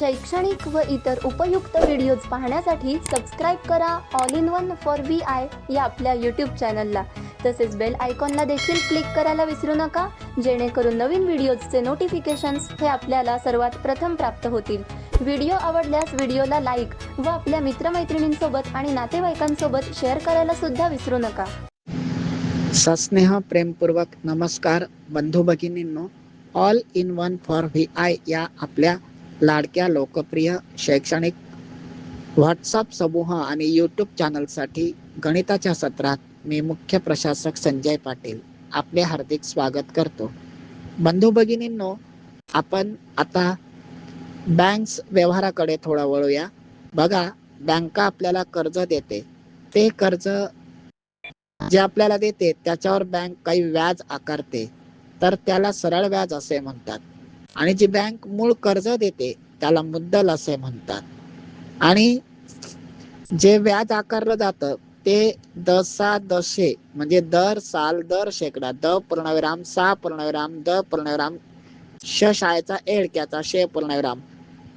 शैक्षणिक व इतर उपयुक्त व्हिडिओज पाहण्यासाठी सबस्क्राईब करा all in one for VI या आपल्या यूट्यूब चॅनलला. तसेच बेल आयकॉनला देखील क्लिक करायला विसरू नका, जेणेकरून नवीन व्हिडिओजचे नोटिफिकेशन्स हे आपल्याला सर्वात प्रथम प्राप्त होतील. व्हिडिओ आवडल्यास व्हिडिओला लाईक व आपल्या मित्रमैत्रिणींसोबत आणि नातेवाईकांसोबत शेअर करायला सुद्धा विसरू नका. सस्नेह प्रेमपूर्वक नमस्कार बंधू भगिनींनो. All in one for VI या आपल्या लाडक्या लोकप्रिय शैक्षणिक व्हॉट्सअप समूह आणि यूट्यूब चॅनलसाठी गणिताच्या सत्रात मी मुख्य प्रशासक संजय पाटील आपले हार्दिक स्वागत करतो. बंधू भगिनींनो, आपण आता बँक्स व्यवहाराकडे थोडं वळूया. बघा, बँका आपल्याला कर्ज देते, ते कर्ज जे आपल्याला देते त्याच्यावर बँक काही व्याज आकारते, तर त्याला सरळ व्याज असे म्हणतात. आणि जी बँक मूळ कर्ज देते त्याला मुद्दल असे म्हणतात. आणि जे व्याज आकारलं जातं ते दसा दशे म्हणजे दर साल दर शेकडा द पूर्णविराम सा पूर्णविराम द पूर्णविराम श शाळेचा एडक्याचा शे पूर्णविराम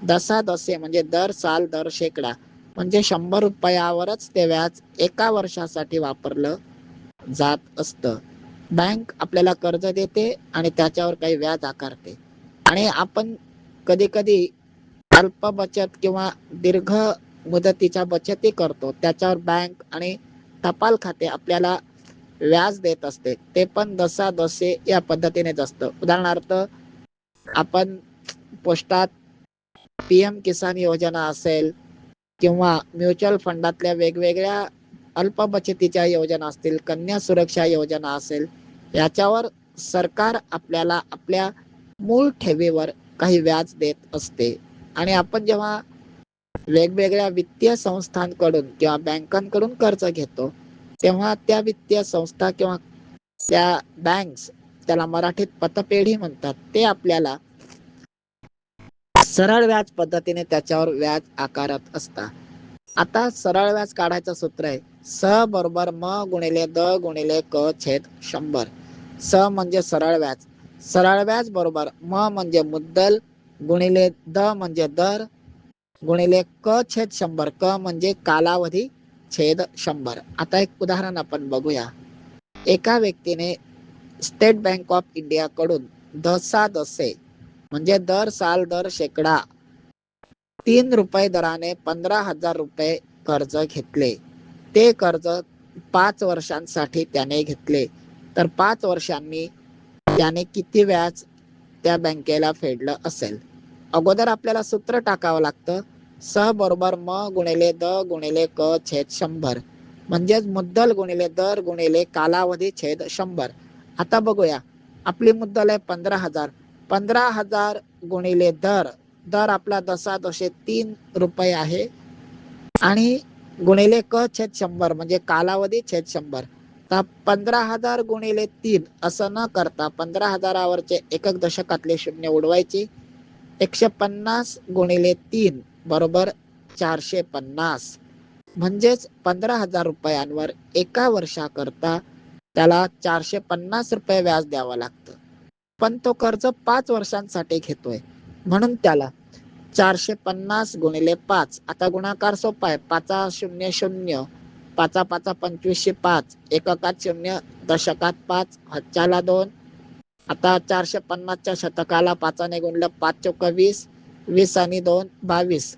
दसा दशे म्हणजे दर साल दर शेकडा म्हणजे 100 रुपयावरच ते व्याज एका वर्षासाठी वापरलं जात असतं. बँक आपल्याला कर्ज देते आणि त्याच्यावर काही व्याज आकारते. आणि आपण कधी कधी अल्प बचत किंवा दीर्घ मुदतीच्या बचती करतो, त्याच्यावर बँक आणि टपाल खाते आपल्याला व्याज देत असते, ते पण दसा दशे या पद्धतीनेच असतं. उदाहरणार्थ, आपण पोस्टात PM किसान योजना असेल किंवा म्युच्युअल फंडातल्या वेगवेगळ्या अल्प बचतीच्या योजना असतील, कन्या सुरक्षा योजना असेल, याच्यावर सरकार आपल्याला आपल्या मूळ ठेवीवर काही व्याज देत असते. आणि आपण जेव्हा वेगवेगळ्या वित्तीय संस्थांकडून किंवा बँकांकडून कर्ज घेतो, तेव्हा त्या वित्तीय संस्था किंवा त्या बँक्स, त्याला मराठीत पतपेढी म्हणतात, ते आपल्याला सरळ व्याज पद्धतीने त्याच्यावर व्याज आकारत असतात. आता सरळ व्याज काढायचं सूत्र आहे स बरोबर म गुणिले द गुणिले क छेद 100. स म्हणजे सरळ व्याज, सरळ व्याज बरोबर म म्हणजे मुद्दल गुणिले द म्हणजे दर गुणिले क छेद 100. क म्हणजे कालावधी छेद 100. आता एक उदाहरण आपण बघूया. एका व्यक्तीने स्टेट बँक ऑफ इंडिया कडून दसा दसे म्हणजे दर साल दर शेकडा 3 रुपये दराने 15,000 रुपये कर्ज घेतले. ते कर्ज 5 वर्षांसाठी त्याने घेतले, तर 5 वर्षांनी त्याने किती व्याज त्या बँकेला फेडलं असेल? अगोदर आपल्याला सूत्र टाकावं लागतं स बरोबर म गुणिले द गुणिले क छेद 100 म्हणजेच मुद्दल गुणिले दर गुणिले कालावधी छेद 100. आता बघूया, आपली मुद्दल आहे 15,000. 15,000 गुणिले दर, दर आपला दसा दशे 3 रुपये आहे, आणि गुणिले क छेद 100 म्हणजे कालावधी छेद 100. तर 15,000 गुणिले 3 असं न करता 15,000वरचे एकक दशकातले शून्य उडवायचे. 150 गुणिले 3 बरोबर 450. म्हणजेच 15,000 रुपयांवर एका वर्षाकरता त्याला 450 रुपये व्याज द्यावं लागतं. पण तो कर्ज 5 वर्षांसाठी घेतोय, म्हणून त्याला 450 गुणिले 5. आता गुणाकार सोपा आहे. 5 शून्य शून्य, 5 5 2505, एककात शून्य, दशकात 5, हजाला 2. आता 450च्या शतकाला 5ने गुणलं, 5 चौक 20, 20 आणि 2 22,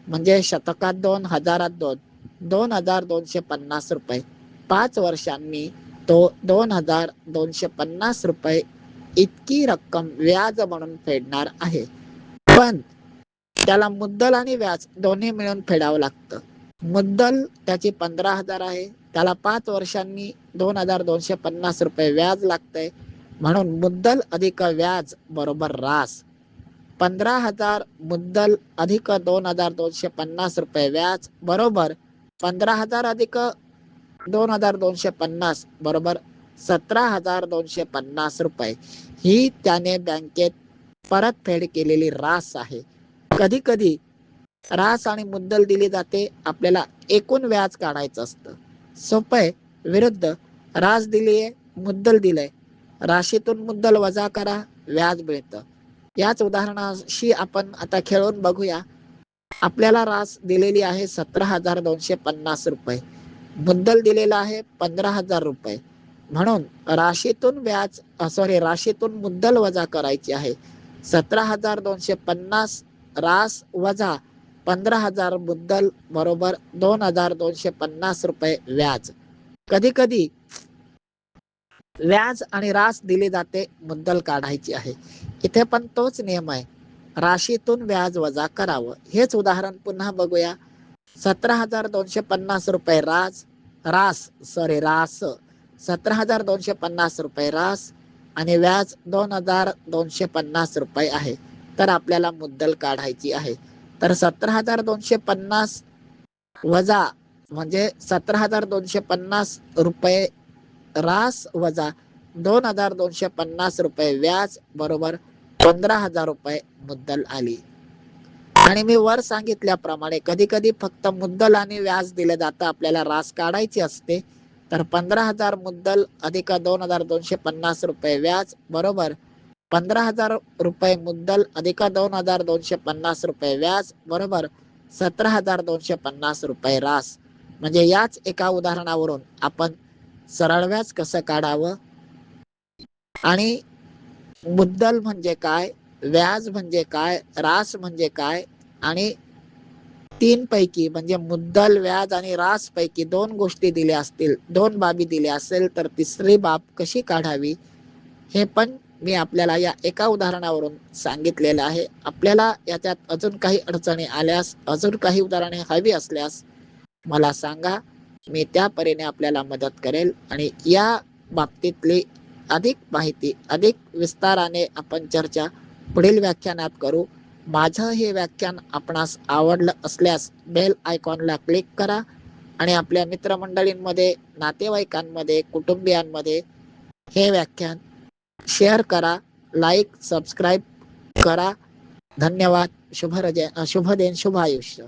म्हणजे शतकात 2, हजारात 2, 2,250 रुपये. 5 वर्षांनी तो 2,250 रुपये इतकी रक्कम व्याज म्हणून फेडणार आहे. पण त्याला मुद्दल आणि व्याज दोन्ही मिळून फेडावं लागतं. मुद्दल त्याची 15,000 आहे, त्याला 5 वर्षांनी 2,250 रुपये व्याज लागतंय, म्हणून मुद्दल अधिक व्याज बरोबर रास. 15,000 मुद्दल अधिक 2,250 रुपये व्याज बरोबर 15,000 अधिक 2,250 बरोबर 17,250 रुपये. ही त्याने बँकेत परतफेड केलेली रास आहे. कधी कधी रास आणि मुद्दल दिली जाते, आपल्याला एकूण व्याज काढायचं असतं. सोपं आहे. विरुद्ध रास दिलीये, मुद्दल दिलंय, राशीतून मुद्दल वजा करा, व्याज मिळतं. याच उदाहरणाशी आपण आता खेळून बघूया. आपल्याला रास दिलेली आहे 17,250 रुपये, मुद्दल दिलेला आहे 15,000 रुपये. म्हणून राशीतून मुद्दल वजा करायची आहे. 17,250 रास वजा 15,000 मुद्दल बरोबर 2,250 रुपये व्याज. कधी कधी व्याज आणि रास दिली जाते, मुद्दल काढायची आहे. इथे पण तोच नियम आहे, राशीतून व्याज वजा करावं. हेच उदाहरण पुन्हा बघूया. 17,250 रुपये रास 17,250 रुपये रास आणि व्याज 2,250 रुपये आहे. तर आपल्याला मुद्दल काढायची आहे. तर 17,250 वजा म्हणजे 17,250 रुपये रास वजा 2,250 रुपये व्याज बरोबर 15,000 रुपये मुद्दल आली. आणि मी वर सांगितल्याप्रमाणे कधी कधी फक्त मुद्दल आणि व्याज दिले जातं, आपल्याला रास काढायची असते. तर 15,000 मुद्दल अधिक 2,250 रुपये व्याज बरोबर 15,000 रुपये मुद्दल अधिक 2,250 रुपये व्याज बरोबर 17,250 रुपये रास. म्हणजे याच एका उदाहरणावरून आपण सरळ व्याज कसं काढावं आणि मुद्दल म्हणजे काय, व्याज म्हणजे काय, रास म्हणजे काय आणि तीन पैकी म्हणजे मुद्दल, व्याज आणि रास पैकी दोन गोष्टी दिल्या असतील, दोन बाबी दिल्या असेल तर तिसरी बाब कशी काढावी हे पण मी आपल्याला या एका उदाहरणावरून सांगितलेलं आहे. आपल्याला याच्यात अजून काही अडचणी आल्यास, अजून काही उदाहरणे हवी असल्यास मला सांगा, मी त्या परीने आपल्याला मदत करेल आणि या बाबतीतली अधिक माहिती अधिक विस्ताराने आपण चर्चा पुढील व्याख्यानात करू. माझं हे व्याख्यान आपणास आवडलं असल्यास बेल आयकॉनला क्लिक करा आणि आपल्या मित्रमंडळींमध्ये, नातेवाईकांमध्ये, कुटुंबियांमध्ये हे व्याख्यान शेअर करा, लाईक, सबस्क्राईब करा. धन्यवाद. शुभ दिन, शुभ आयुष्य.